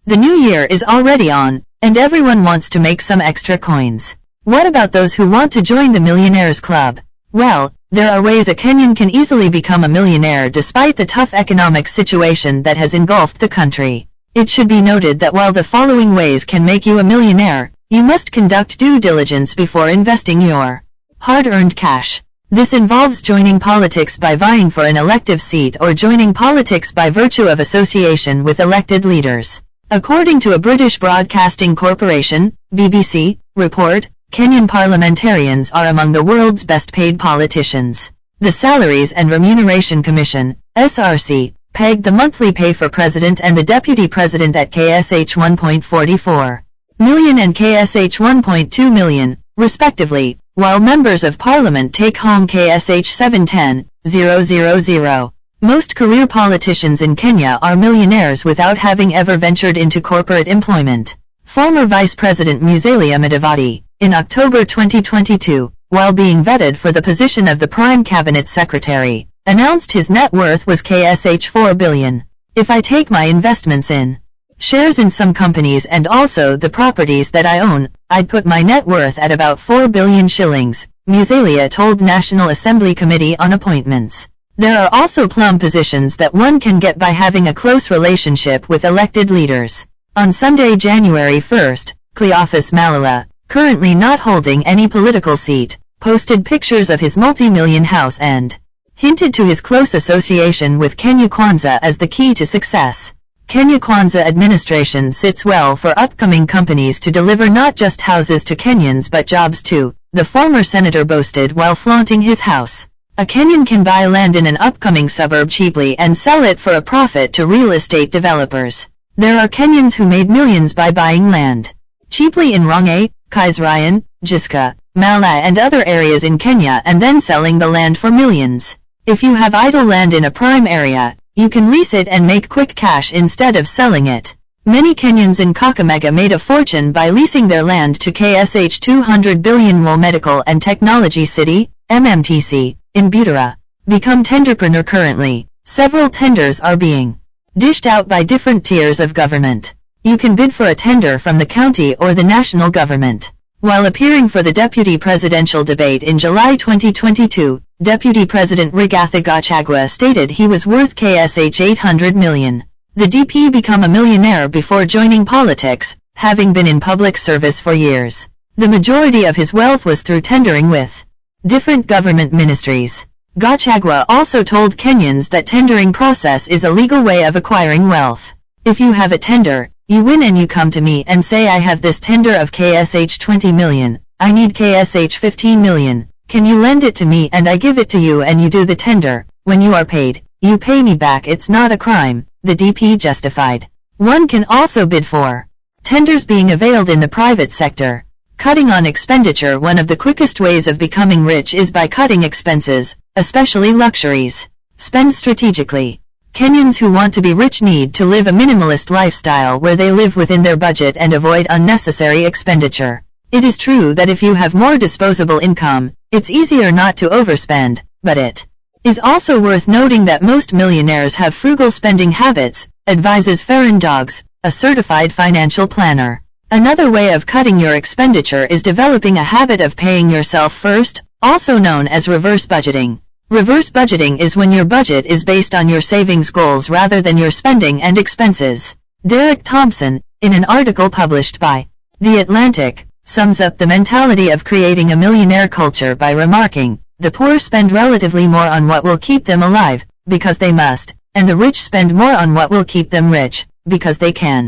The new year is already on, and everyone wants to make some extra coins. What about those who want to join the Millionaires Club? Well, there are ways a Kenyan can easily become a millionaire despite the tough economic situation that has engulfed the country. It should be noted that while the following ways can make you a millionaire, you must conduct due diligence before investing your hard-earned cash. This involves joining politics by vying for an elective seat or joining politics by virtue of association with elected leaders. According to a British Broadcasting Corporation, BBC, report, Kenyan parliamentarians are among the world's best-paid politicians. The Salaries and Remuneration Commission, SRC, pegged the monthly pay for president and the deputy president at KSH 1.44 million and KSH 1.2 million, respectively, while members of parliament take home KSH 710,000. Most career politicians in Kenya are millionaires without having ever ventured into corporate employment. Former Vice President Musalia Mudavadi, in October 2022, while being vetted for the position of the Prime Cabinet Secretary, announced his net worth was KSH 4 billion. If I take my investments in shares in some companies and also the properties that I own, I'd put my net worth at about 4 billion shillings, Musalia told National Assembly Committee on Appointments. There are also plum positions that one can get by having a close relationship with elected leaders. On Sunday, January 1st, Cleophas Malala, currently not holding any political seat, posted pictures of his multi-million house and hinted to his close association with Kenya Kwanza as the key to success. Kenya Kwanza administration sits well for upcoming companies to deliver not just houses to Kenyans but jobs too, the former senator boasted while flaunting his house. A Kenyan can buy land in an upcoming suburb cheaply and sell it for a profit to real estate developers. There are Kenyans who made millions by buying land cheaply in Rongai, Kaisarian, Jiska, Mala and other areas in Kenya and then selling the land for millions. If you have idle land in a prime area, you can lease it and make quick cash instead of selling it. Many Kenyans in Kakamega made a fortune by leasing their land to KSH 200 billion Wo Medical and Technology City, MMTC, in Butere. Become tenderpreneur currently. Several tenders are being dished out by different tiers of government. You can bid for a tender from the county or the national government. While appearing for the deputy presidential debate in July 2022, Deputy President Rigathi Gachagua stated he was worth KSH 800 million. The DP became a millionaire before joining politics, having been in public service for years. The majority of his wealth was through tendering with different government ministries. Gachagua also told Kenyans that tendering process is a legal way of acquiring wealth. If you have a tender, you win and you come to me and say I have this tender of KSH 20 million, I need KSH 15 million, can you lend it to me and I give it to you and you do the tender, when you are paid, you pay me back, it's not a crime, the DP justified. One can also bid for tenders being availed in the private sector. Cutting on expenditure. One of the quickest ways of becoming rich is by cutting expenses, especially luxuries. Spend strategically. Kenyans who want to be rich need to live a minimalist lifestyle where they live within their budget and avoid unnecessary expenditure. It is true that if you have more disposable income, it's easier not to overspend, but it is also worth noting that most millionaires have frugal spending habits, advises Farron Dogs, a certified financial planner. Another way of cutting your expenditure is developing a habit of paying yourself first, also known as reverse budgeting. Reverse budgeting is when your budget is based on your savings goals rather than your spending and expenses. Derek Thompson, in an article published by The Atlantic, sums up the mentality of creating a millionaire culture by remarking, the poor spend relatively more on what will keep them alive, because they must, and the rich spend more on what will keep them rich, because they can.